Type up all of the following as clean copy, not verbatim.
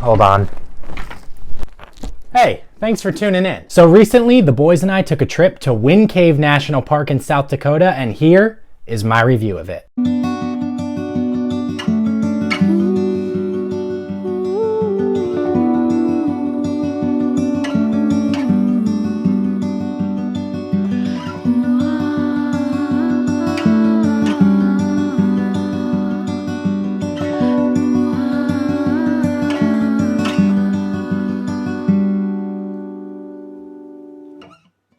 Hold on. Hey, thanks for tuning in. So recently, the boys and I took a trip to Wind Cave National Park in South Dakota, and here is my review of it.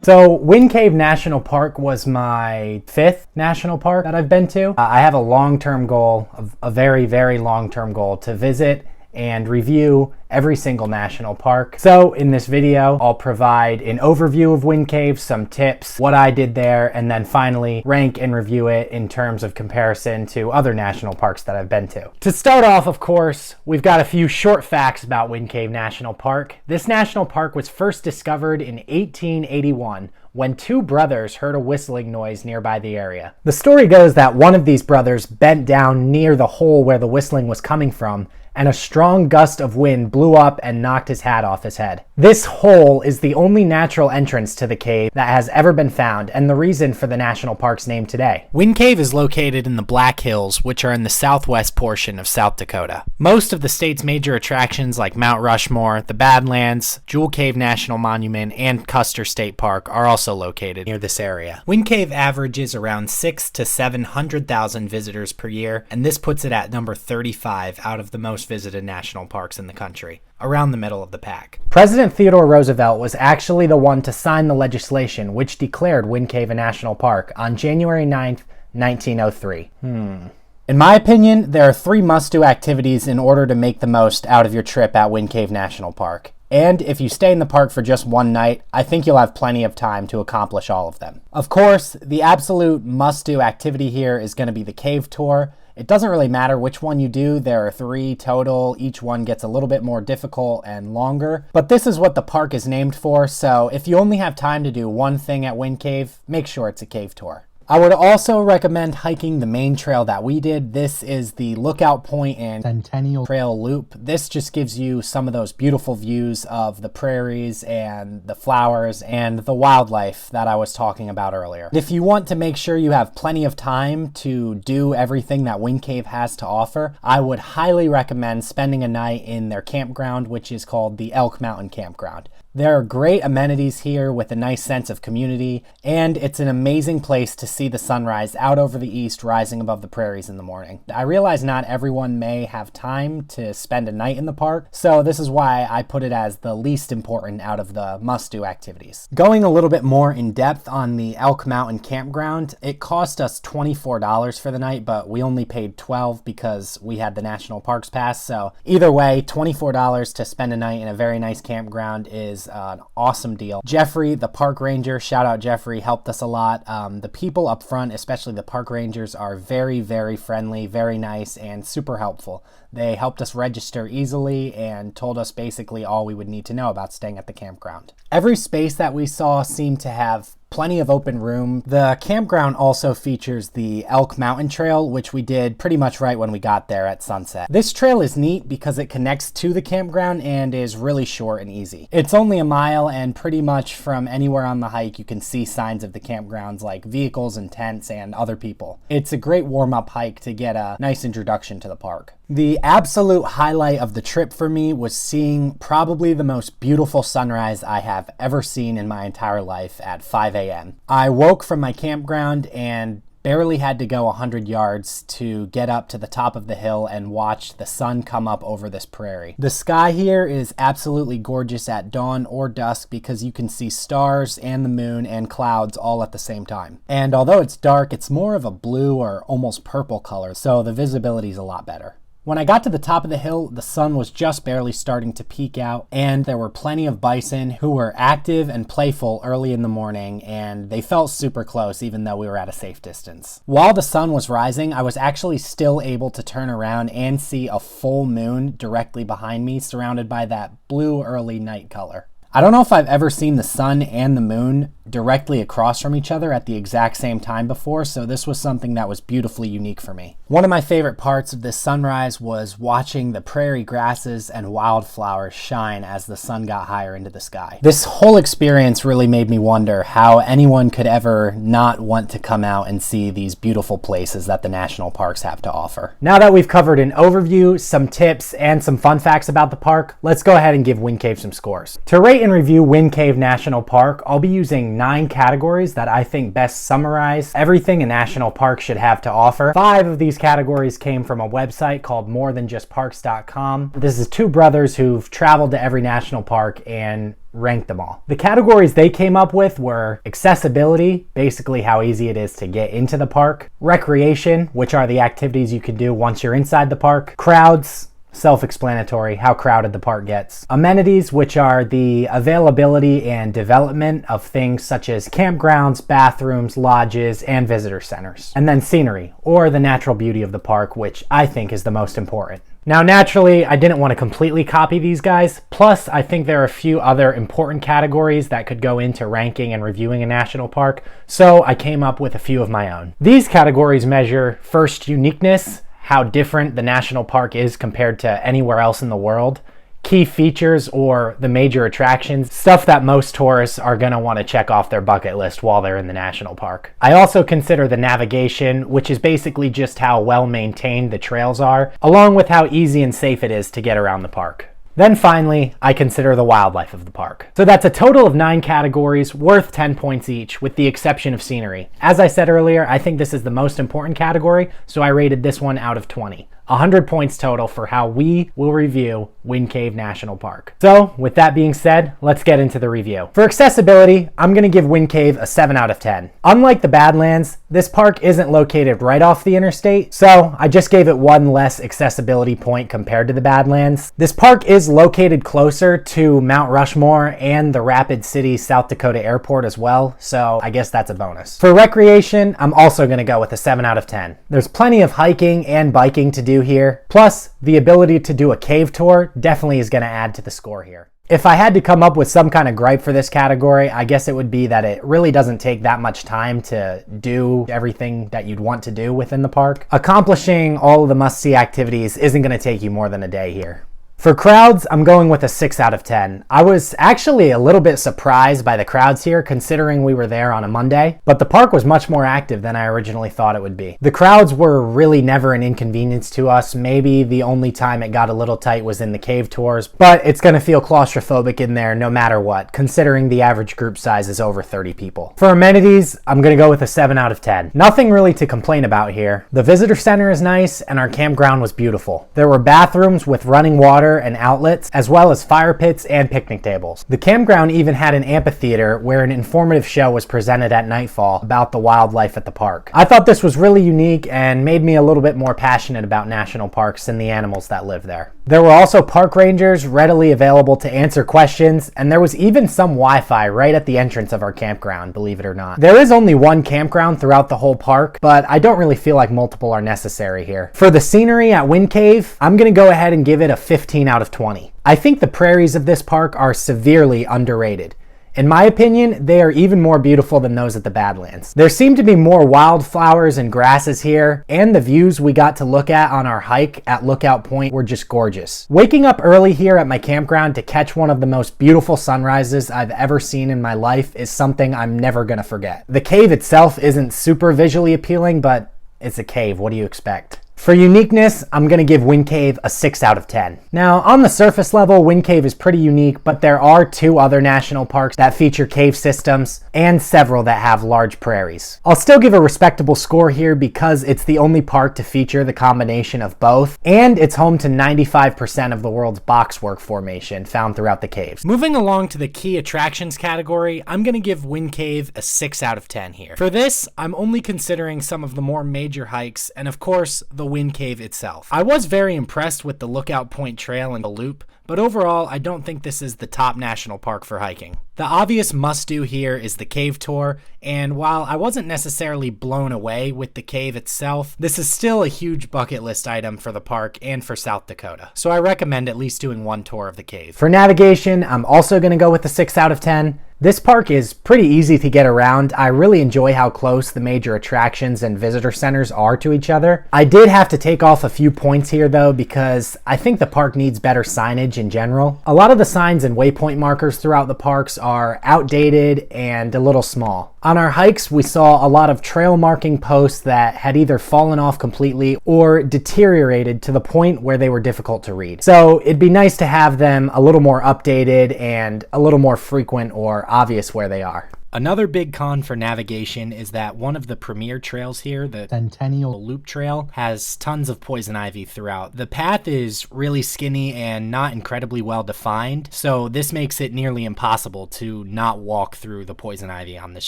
So Wind Cave National Park was my 5th national park that I've been to. I have a long-term goal, a very, very long-term goal to visit and review every single national park. So in this video, I'll provide an overview of Wind Cave, some tips, what I did there, and then finally rank and review it in terms of comparison to other national parks that I've been to. To start off, of course, we've got a few short facts about Wind Cave National Park. This national park was first discovered in 1881 when two brothers heard a whistling noise nearby the area. The story goes that one of these brothers bent down near the hole where the whistling was coming from, and a strong gust of wind blew up and knocked his hat off his head. This hole is the only natural entrance to the cave that has ever been found, and the reason for the national park's name today. Wind Cave is located in the Black Hills, which are in the southwest portion of South Dakota. Most of the state's major attractions like Mount Rushmore, the Badlands, Jewel Cave National Monument, and Custer State Park are also located near this area. Wind Cave averages around 600,000 to 700,000 visitors per year, and this puts it at number 35 out of the most visited national parks in the country, around the middle of the pack. President Theodore Roosevelt was actually the one to sign the legislation which declared Wind Cave a national park on January 9th, 1903. In my opinion, there are 3 must-do activities in order to make the most out of your trip at Wind Cave National Park. And if you stay in the park for just one night, I think you'll have plenty of time to accomplish all of them. Of course, the absolute must-do activity here is going to be the cave tour. It doesn't really matter which one you do. There are 3 total. Each one gets a little bit more difficult and longer. But this is what the park is named for, so if you only have time to do one thing at Wind Cave, make sure it's a cave tour. I would also recommend hiking the main trail that we did. This is the Lookout Point and Centennial Trail Loop. This just gives you some of those beautiful views of the prairies and the flowers and the wildlife that I was talking about earlier. If you want to make sure you have plenty of time to do everything that Wind Cave has to offer, I would highly recommend spending a night in their campground, which is called the Elk Mountain Campground. There are great amenities here with a nice sense of community, and it's an amazing place to see the sunrise out over the east rising above the prairies in the morning. I realize not everyone may have time to spend a night in the park, so this is why I put it as the least important out of the must-do activities. Going a little bit more in depth on the Elk Mountain Campground, it cost us $24 for the night, but we only paid $12 because we had the National Parks Pass, so either way, $24 to spend a night in a very nice campground is an awesome deal. Jeffrey, the park ranger, shout out Jeffrey, helped us a lot. The people up front, especially the park rangers, are very, very friendly, very nice, and super helpful. They helped us register easily and told us basically all we would need to know about staying at the campground. Every space that we saw seemed to have plenty of open room. The campground also features the Elk Mountain Trail, which we did pretty much right when we got there at sunset. This trail is neat because it connects to the campground and is really short and easy. It's only a mile, and pretty much from anywhere on the hike you can see signs of the campgrounds like vehicles and tents and other people. It's a great warm-up hike to get a nice introduction to the park. The absolute highlight of the trip for me was seeing probably the most beautiful sunrise I have ever seen in my entire life at 5 a.m. I woke from my campground and barely had to go 100 yards to get up to the top of the hill and watch the sun come up over this prairie. The sky here is absolutely gorgeous at dawn or dusk because you can see stars and the moon and clouds all at the same time. And although it's dark, it's more of a blue or almost purple color, so the visibility is a lot better. When I got to the top of the hill, the sun was just barely starting to peek out, and there were plenty of bison who were active and playful early in the morning, and they felt super close even though we were at a safe distance. While the sun was rising, I was actually still able to turn around and see a full moon directly behind me, surrounded by that blue early night color. I don't know if I've ever seen the sun and the moon directly across from each other at the exact same time before, so this was something that was beautifully unique for me. One of my favorite parts of this sunrise was watching the prairie grasses and wildflowers shine as the sun got higher into the sky. This whole experience really made me wonder how anyone could ever not want to come out and see these beautiful places that the national parks have to offer. Now that we've covered an overview, some tips, and some fun facts about the park, let's go ahead and give Wind Cave some scores. To rate and review Wind Cave National Park, I'll be using 9 categories that I think best summarize everything a national park should have to offer. 5 of these categories came from a website called morethanjustparks.com. This is 2 brothers who've traveled to every national park and ranked them all. The categories they came up with were accessibility, basically how easy it is to get into the park; recreation, which are the activities you can do once you're inside the park; crowds, self-explanatory, how crowded the park gets; amenities, which are the availability and development of things such as campgrounds, bathrooms, lodges, and visitor centers; and then scenery, or the natural beauty of the park, which I think is the most important. Now, naturally, I didn't want to completely copy these guys. Plus, I think there are a few other important categories that could go into ranking and reviewing a national park, so I came up with a few of my own. These categories measure first uniqueness, how different the national park is compared to anywhere else in the world; key features or the major attractions, stuff that most tourists are going to want to check off their bucket list while they're in the national park. I also consider the navigation, which is basically just how well maintained the trails are, along with how easy and safe it is to get around the park. Then finally, I consider the wildlife of the park. So that's a total of 9 categories worth 10 points each, with the exception of scenery. As I said earlier, I think this is the most important category, so I rated this one out of 20. 100 points total for how we will review Wind Cave National Park. So with that being said, let's get into the review. For accessibility, I'm going to give Wind Cave a 7 out of 10. Unlike the Badlands, this park isn't located right off the interstate, so I just gave it 1 less accessibility point compared to the Badlands. This park is located closer to Mount Rushmore and the Rapid City, South Dakota Airport as well, so I guess that's a bonus. For recreation, I'm also going to go with a 7 out of 10. There's plenty of hiking and biking to do here, plus the ability to do a cave tour definitely is going to add to the score here. If I had to come up with some kind of gripe for this category, I guess it would be that it really doesn't take that much time to do everything that you'd want to do within the park. Accomplishing all of the must-see activities isn't going to take you more than a day here. For crowds, I'm going with a 6 out of 10. I was actually a little bit surprised by the crowds here, considering we were there on a Monday, but the park was much more active than I originally thought it would be. The crowds were really never an inconvenience to us. Maybe the only time it got a little tight was in the cave tours, but it's going to feel claustrophobic in there no matter what, considering the average group size is over 30 people. For amenities, I'm going to go with a 7 out of 10. Nothing really to complain about here. The visitor center is nice, and our campground was beautiful. There were bathrooms with running water and outlets, as well as fire pits and picnic tables. The campground even had an amphitheater where an informative show was presented at nightfall about the wildlife at the park. I thought this was really unique and made me a little bit more passionate about national parks and the animals that live there. There were also park rangers readily available to answer questions, and there was even some Wi-Fi right at the entrance of our campground, believe it or not. There is only 1 campground throughout the whole park, but I don't really feel like multiple are necessary here. For the scenery at Wind Cave, I'm going to go ahead and give it a 15 out of 20. I think the prairies of this park are severely underrated. In my opinion, they are even more beautiful than those at the Badlands. There seem to be more wildflowers and grasses here, and the views we got to look at on our hike at Lookout Point were just gorgeous. Waking up early here at my campground to catch one of the most beautiful sunrises I've ever seen in my life is something I'm never gonna forget. The cave itself isn't super visually appealing, but it's a cave. What do you expect? For uniqueness, I'm going to give Wind Cave a 6 out of 10. Now, on the surface level, Wind Cave is pretty unique, but there are 2 other national parks that feature cave systems and several that have large prairies. I'll still give a respectable score here because it's the only park to feature the combination of both, and it's home to 95% of the world's boxwork formation found throughout the caves. Moving along to the key attractions category, I'm going to give Wind Cave a 6 out of 10 here. For this, I'm only considering some of the more major hikes, and of course, the Wind Cave itself. I was very impressed with the Lookout Point Trail and the loop, but overall, I don't think this is the top national park for hiking. The obvious must-do here is the cave tour, and while I wasn't necessarily blown away with the cave itself, this is still a huge bucket list item for the park and for South Dakota. So I recommend at least doing one tour of the cave. For navigation, I'm also going to go with a 6 out of 10. This park is pretty easy to get around. I really enjoy how close the major attractions and visitor centers are to each other. I did have to take off a few points here though, because I think the park needs better signage in general. A lot of the signs and waypoint markers throughout the parks are outdated and a little small. On our hikes, we saw a lot of trail marking posts that had either fallen off completely or deteriorated to the point where they were difficult to read. So it'd be nice to have them a little more updated and a little more frequent or obvious where they are. Another big con for navigation is that one of the premier trails here, the Centennial Loop Trail, has tons of poison ivy throughout. The path is really skinny and not incredibly well defined, so this makes it nearly impossible to not walk through the poison ivy on this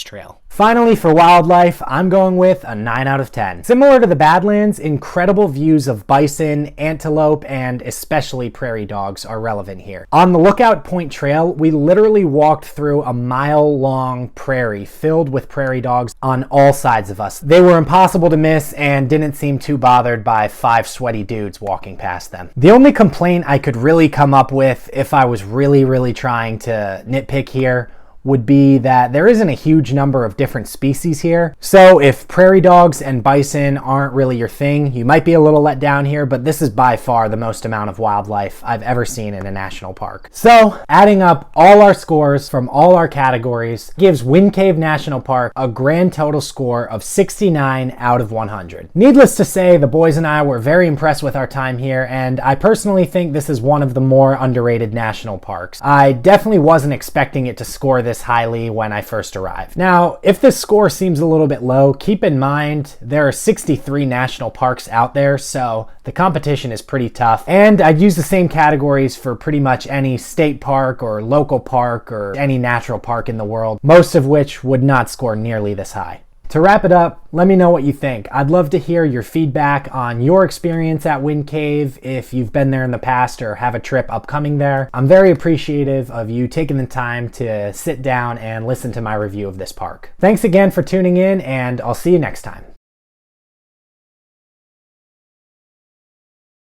trail. Finally, for wildlife, I'm going with a 9 out of 10. Similar to the Badlands, incredible views of bison, antelope, and especially prairie dogs are relevant here. On the Lookout Point Trail, we literally walked through a mile-long prairie filled with prairie dogs on all sides of us. They were impossible to miss and didn't seem too bothered by 5 sweaty dudes walking past them. The only complaint I could really come up with if I was really trying to nitpick here would be that there isn't a huge number of different species here. So if prairie dogs and bison aren't really your thing, you might be a little let down here, but this is by far the most amount of wildlife I've ever seen in a national park. So adding up all our scores from all our categories gives Wind Cave National Park a grand total score of 69 out of 100. Needless to say, the boys and I were very impressed with our time here, and I personally think this is one of the more underrated national parks. I definitely wasn't expecting it to score this highly when I first arrived. Now, if this score seems a little bit low, keep in mind there are 63 national parks out there, so the competition is pretty tough. And I'd use the same categories for pretty much any state park or local park or any natural park in the world, most of which would not score nearly this high. To wrap it up, let me know what you think. I'd love to hear your feedback on your experience at Wind Cave, if you've been there in the past or have a trip upcoming there. I'm very appreciative of you taking the time to sit down and listen to my review of this park. Thanks again for tuning in, and I'll see you next time.